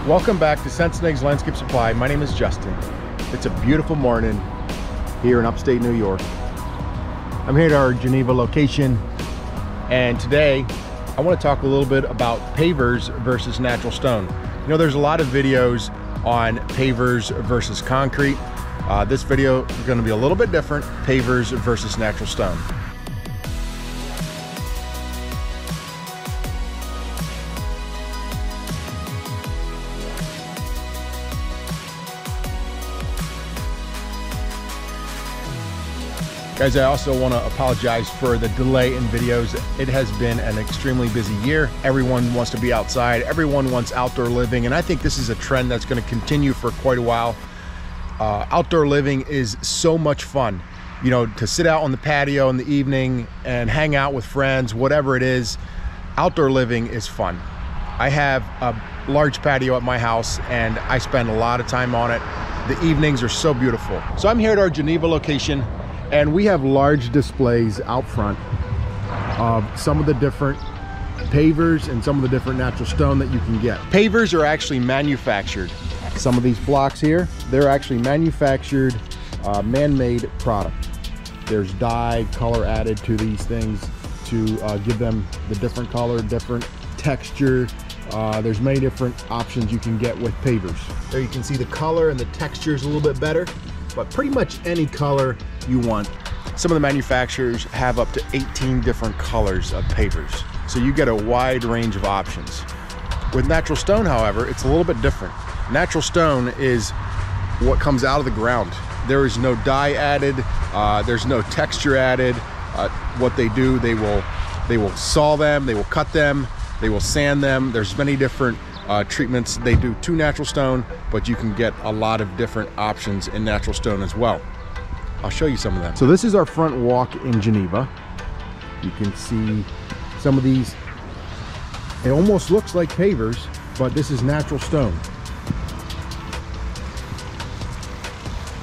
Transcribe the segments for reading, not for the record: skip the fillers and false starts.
Welcome back to Scents and Eggs Landscape Supply. My name is Justin. It's a beautiful morning here in upstate New York. I'm here at our Geneva location, and today I want to talk a little bit about pavers versus natural stone. You know, there's a lot of videos on pavers versus concrete. This video is going to be a little bit different, pavers versus natural stone. Guys, I also want to apologize for the delay in videos. It has been an extremely busy year. Everyone wants to be outside. Everyone wants outdoor living. And I think this is a trend that's going to continue for quite a while. Outdoor living is so much fun. You know, to sit out on the patio in the evening and hang out with friends, whatever it is, outdoor living is fun. I have a large patio at my house and I spend a lot of time on it. The evenings are so beautiful. So I'm here at our Geneva location, and we have large displays out front of some of the different pavers and some of the different natural stone that you can get. Pavers are actually manufactured. Some of these blocks here, they're actually manufactured, man-made product. There's dye, color added to these things to give them the different color, different texture. There's many different options you can get with pavers. There you can see the color and the texture is a little bit better, but pretty much any color you want. Some of the manufacturers have up to 18 different colors of pavers, so you get a wide range of options. With natural stone, however, it's a little bit different. Natural stone is what comes out of the ground. There is no dye added, there's no texture added. What they do, they will saw them, they will cut them, they will sand them. There's many different treatments they do to natural stone, but you can get a lot of different options in natural stone as well. I'll show you some of them. So this is our front walk in Geneva. You can see some of these. It almost looks like pavers, but this is natural stone.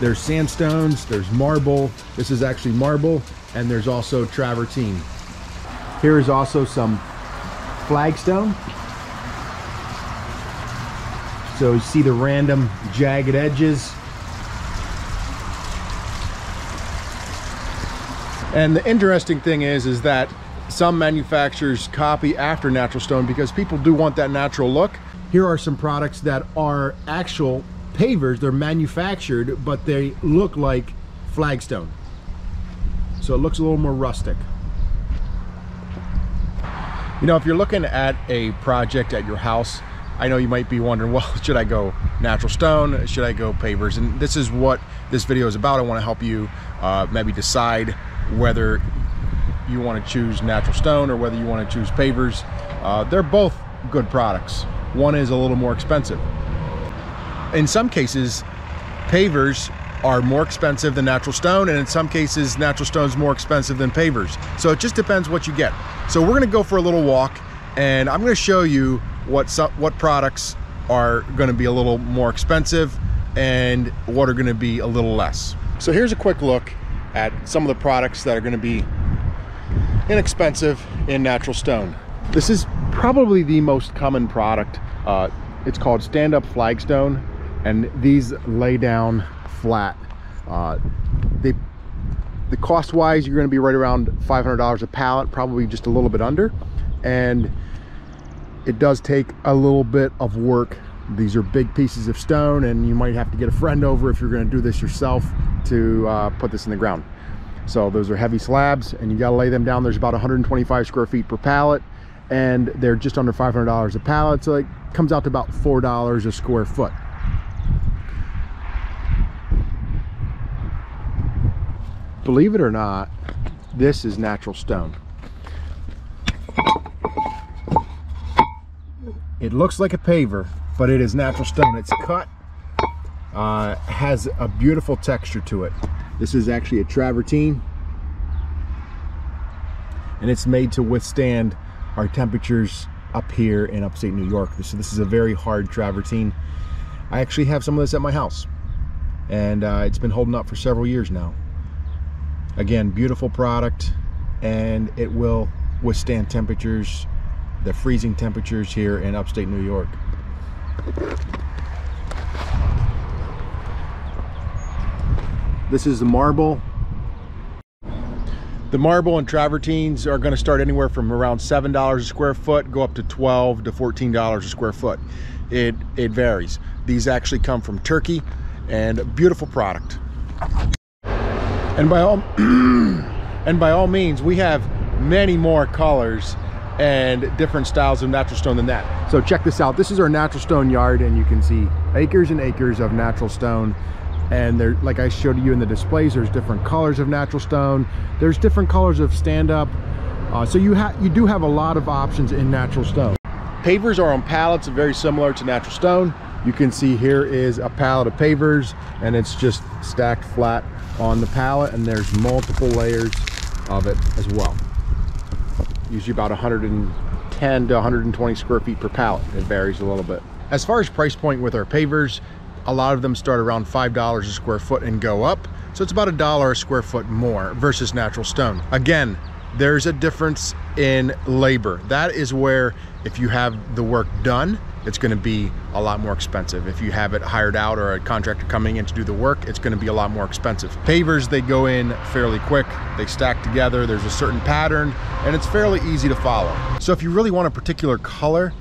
There's sandstones, there's marble. This is actually marble, and there's also travertine. Here is also some flagstone. So you see the random jagged edges. And the interesting thing is that some manufacturers copy after natural stone because people do want that natural look. Here are some products that are actual pavers. They're manufactured, but they look like flagstone. So it looks a little more rustic. You know, if you're looking at a project at your house, I know you might be wondering, well, should I go natural stone? Should I go pavers? And this is what this video is about. I want to help you maybe decide whether you want to choose natural stone or whether you want to choose pavers. They're both good products. One is a little more expensive. In some cases, pavers are more expensive than natural stone, and in some cases, natural stone is more expensive than pavers. So it just depends what you get. So we're going to go for a little walk, and I'm going to show you what products are going to be a little more expensive and what are going to be a little less. So here's a quick look at some of the products that are going to be inexpensive in natural stone. This is probably the most common product. It's called stand-up flagstone, and these lay down flat. The cost wise, you're going to be right around $500 a pallet, probably just a little bit under, and it does take a little bit of work. These are big pieces of stone, and you might have to get a friend over if you're going to do this yourself to put this in the ground. So those are heavy slabs, and you got to lay them down. There's about 125 square feet per pallet, and they're just under $500 a pallet, so it comes out to about $4 a square foot. Believe it or not, this is natural stone. It looks like a paver, but it is natural stone. It's cut, has a beautiful texture to it. This is actually a travertine, and it's made to withstand our temperatures up here in upstate New York. So this is a very hard travertine. I actually have some of this at my house, and it's been holding up for several years now. Again, beautiful product, and it will withstand temperatures, the freezing temperatures here in upstate New York. This is the marble. The marble and travertines are going to start anywhere from around $7 a square foot, go up to $12 to $14 a square foot. It varies. These actually come from Turkey, and a beautiful product. And by all means, we have many more colors and different styles of natural stone than that. So check this out. This is our natural stone yard, and you can see acres and acres of natural stone. And there, like I showed you in the displays, there's different colors of natural stone. There's different colors of stand-up. So you do have a lot of options in natural stone. Pavers are on pallets, very similar to natural stone. You can see here is a pallet of pavers, and it's just stacked flat on the pallet, and there's multiple layers of it as well. Usually about 110 to 120 square feet per pallet. It varies a little bit. As far as price point with our pavers, a lot of them start around $5 a square foot and go up. So it's about $1 a square foot more versus natural stone. Again, there's a difference in labor. That is where, if you have the work done, it's going to be a lot more expensive. If you have it hired out or a contractor coming in to do the work, it's going to be a lot more expensive. Pavers, they go in fairly quick. They stack together. There's a certain pattern, and it's fairly easy to follow. So if you really want a particular color,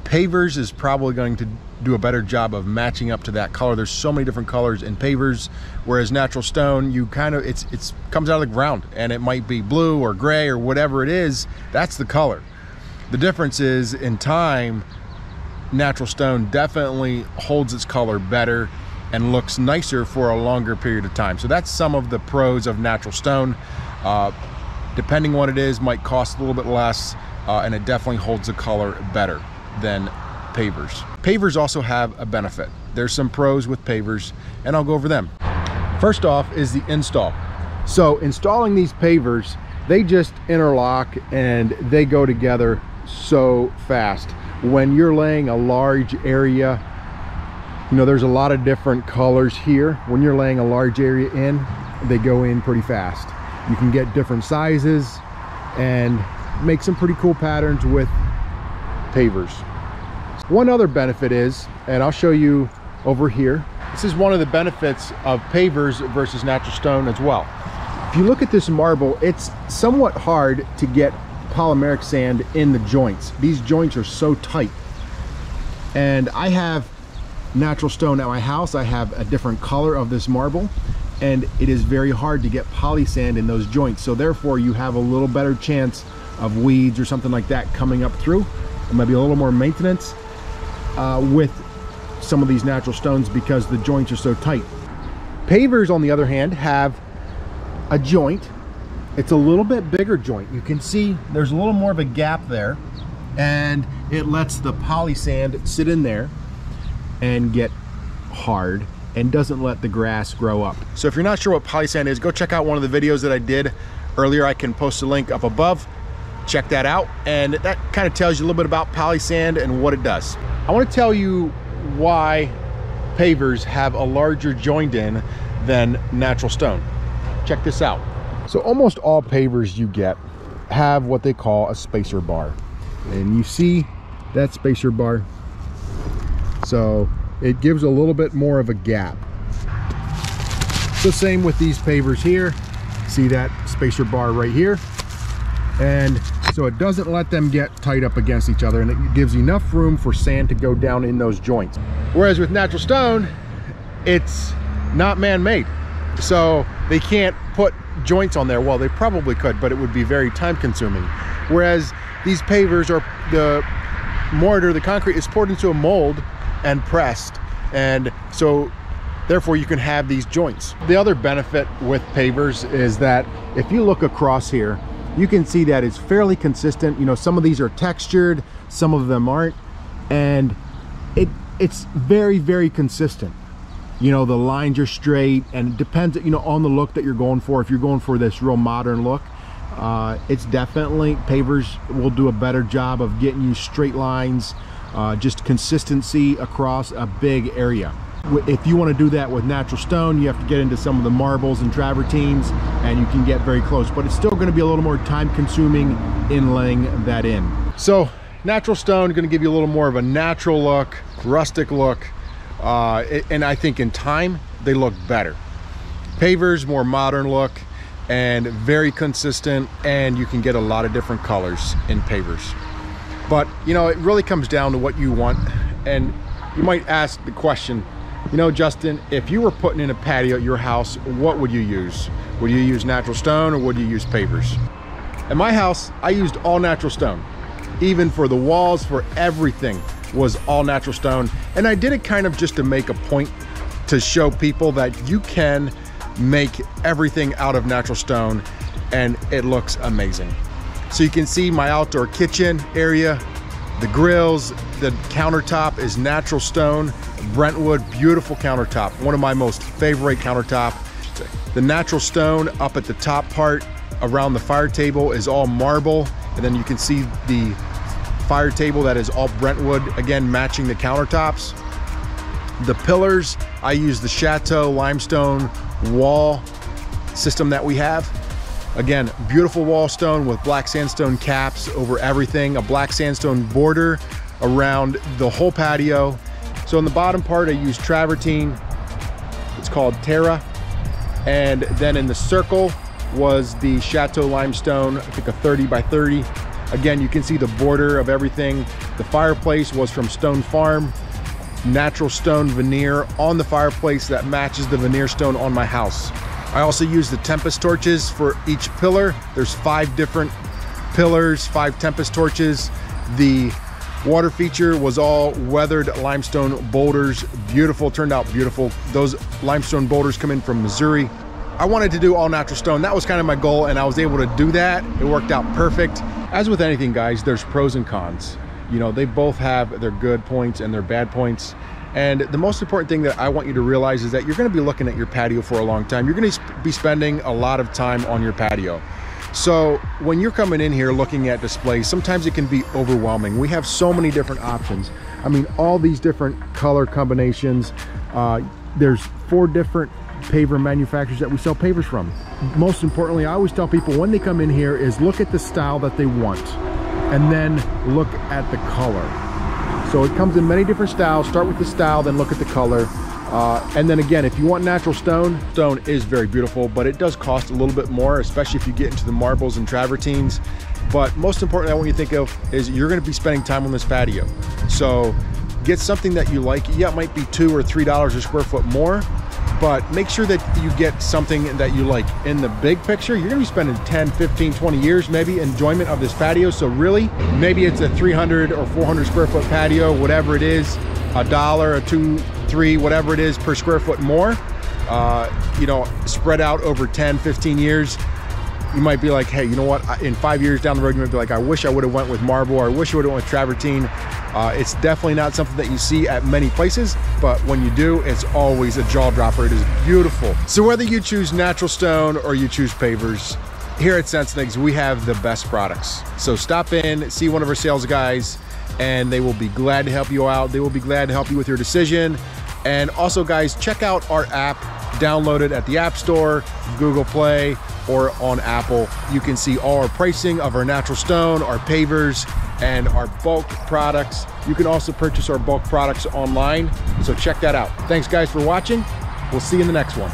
pavers is probably going to do a better job of matching up to that color. There's so many different colors in pavers, whereas natural stone, you kind of, it's comes out of the ground, and it might be blue or gray or whatever it is. That's the color. The difference is, in time, natural stone definitely holds its color better and looks nicer for a longer period of time. So that's some of the pros of natural stone. Depending on what it is, might cost a little bit less, and it definitely holds the color better than pavers. Pavers also have a benefit. There's some pros with pavers, and I'll go over them. First off is the install. So installing these pavers, they just interlock and they go together so fast. When you're laying a large area, you know, there's a lot of different colors here. When you're laying a large area in, they go in pretty fast. You can get different sizes and make some pretty cool patterns with pavers. One other benefit is, and I'll show you over here, this is one of the benefits of pavers versus natural stone as well. If you look at this marble, it's somewhat hard to get polymeric sand in the joints. These joints are so tight. And I have natural stone at my house. I have a different color of this marble, and it is very hard to get poly sand in those joints. So therefore you have a little better chance of weeds or something like that coming up through. It might be a little more maintenance with some of these natural stones because the joints are so tight. Pavers, on the other hand, have a joint. It's a little bit bigger joint. You can see there's a little more of a gap there, and it lets the poly sand sit in there and get hard and doesn't let the grass grow up. So if you're not sure what poly sand is, go check out one of the videos that I did earlier. I can post a link up above. Check that out, and that kind of tells you a little bit about poly sand and what it does. I want to tell you why pavers have a larger joint in than natural stone. Check this out. So almost all pavers you get have what they call a spacer bar, and you see that spacer bar, so it gives a little bit more of a gap. The same with these pavers here. See that spacer bar right here, and so it doesn't let them get tight up against each other, and it gives enough room for sand to go down in those joints. Whereas with natural stone, it's not man-made, so they can't put joints on there. Well, they probably could, but it would be very time-consuming. Whereas these pavers, are the mortar, the concrete is poured into a mold and pressed, and so therefore you can have these joints. The other benefit with pavers is that if you look across here, you can see that it's fairly consistent. You know, some of these are textured, some of them aren't, and it's very, very consistent. You know, the lines are straight, and it depends, you know, on the look that you're going for. If you're going for this real modern look, it's definitely, pavers will do a better job of getting you straight lines, just consistency across a big area. If you want to do that with natural stone, you have to get into some of the marbles and travertines, and you can get very close, but it's still going to be a little more time consuming in laying that in. So Natural stone going to give you a little more of a natural look, rustic look, and I think in time they look better. Pavers, more modern look and very consistent, and you can get a lot of different colors in pavers. But you know, it really comes down to what you want. And you might ask the question, you know, Justin, if you were putting in a patio at your house, what would you use? Would you use natural stone or would you use pavers? At my house, I used all natural stone. Even for the walls, for everything was all natural stone. And I did it kind of just to make a point to show people that you can make everything out of natural stone and it looks amazing. So you can see my outdoor kitchen area, the grills, the countertop is natural stone, Brentwood, beautiful countertop, one of my most favorite countertop. The natural stone up at the top part around the fire table is all marble, and then you can see the fire table that is all Brentwood, again matching the countertops. The pillars, I use the Chateau limestone wall system that we have. Again, beautiful wall stone with black sandstone caps over everything, a black sandstone border around the whole patio. So in the bottom part, I use travertine. It's called Terra. And then in the circle was the Chateau limestone, I think a 30 by 30. Again, you can see the border of everything. The fireplace was from Stone Farm. Natural stone veneer on the fireplace that matches the veneer stone on my house. I also use the Tempest torches for each pillar. There's 5 different pillars, 5 Tempest torches. The water feature was all weathered limestone boulders. Beautiful, turned out beautiful. Those limestone boulders come in from Missouri. I wanted to do all natural stone. That was kind of my goal, and I was able to do that. It worked out perfect. As with anything, guys, there's pros and cons. You know, they both have their good points and their bad points. And the most important thing that I want you to realize is that you're going to be looking at your patio for a long time. You're going to be spending a lot of time on your patio. So when you're coming in here looking at displays, sometimes it can be overwhelming. We have so many different options. I mean, all these different color combinations. There's 4 different paver manufacturers that we sell pavers from. Most importantly, I always tell people when they come in here is look at the style that they want and then look at the color. So it comes in many different styles. Start with the style, then look at the color. And then again, if you want natural stone, stone is very beautiful, but it does cost a little bit more, especially if you get into the marbles and travertines. But most importantly, I want you to think of is you're going to be spending time on this patio. So get something that you like. Yeah, it might be $2 or $3 a square foot more, but make sure that you get something that you like. In the big picture, you're gonna be spending 10, 15, 20 years, maybe, enjoyment of this patio. So really, maybe it's a 300 or 400 square foot patio, whatever it is, $1, $2, $3, whatever it is per square foot more, you know, spread out over 10, 15 years. You might be like, hey, you know what? In 5 years down the road, you might be like, I wish I would have went with marble, or I wish I would have went with travertine. It's definitely not something that you see at many places, but when you do, it's always a jaw dropper. It is beautiful. So whether you choose natural stone or you choose pavers, here at Sensenigs, we have the best products. So stop in, see one of our sales guys, and they will be glad to help you out. They will be glad to help you with your decision. And also, guys, check out our app. Download it at the App Store, Google Play, or on Apple. You can see all our pricing of our natural stone, our pavers, and our bulk products. You can also purchase our bulk products online, so check that out. Thanks, guys, for watching. We'll see you in the next one.